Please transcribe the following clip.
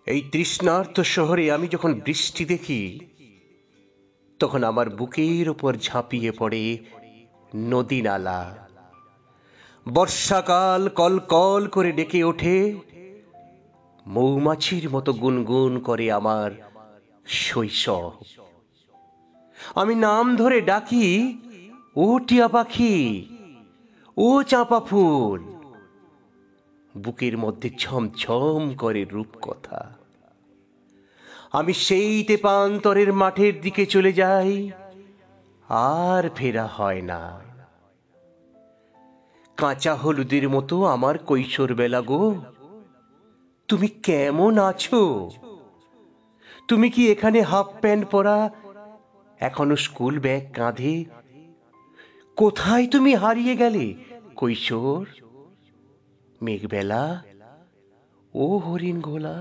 এই তৃষ্ণার্ত শহরে আমি যখন বৃষ্টি দেখি, তখন আমার বুকের ওপর ঝাঁপিয়ে পড়ে নদী নালা। বর্ষাকাল কলকল করে ডেকে ওঠে, মৌমাছির মতো গুনগুন করে আমার শৈশব। আমি নাম ধরে ডাকি, ও টিয়া পাখি, ও চাঁপা ফুল। বুকের মধ্যে ছমছম করে রূপকথা। আমি সেই তেপান্তরের মাঠের দিকে চলে যাই, আর ফেরা হয় না। কাঁচা হলুদের মতো আমার কৈশোর বেলা গো, তুমি কেমন আছো? তুমি কি এখানে হাফ প্যান্ট পরা, এখনো স্কুল ব্যাগ কাঁধে? কোথায় তুমি হারিয়ে গেলে কৈশোর? মেঘবেলা ও হরিণ গোলা।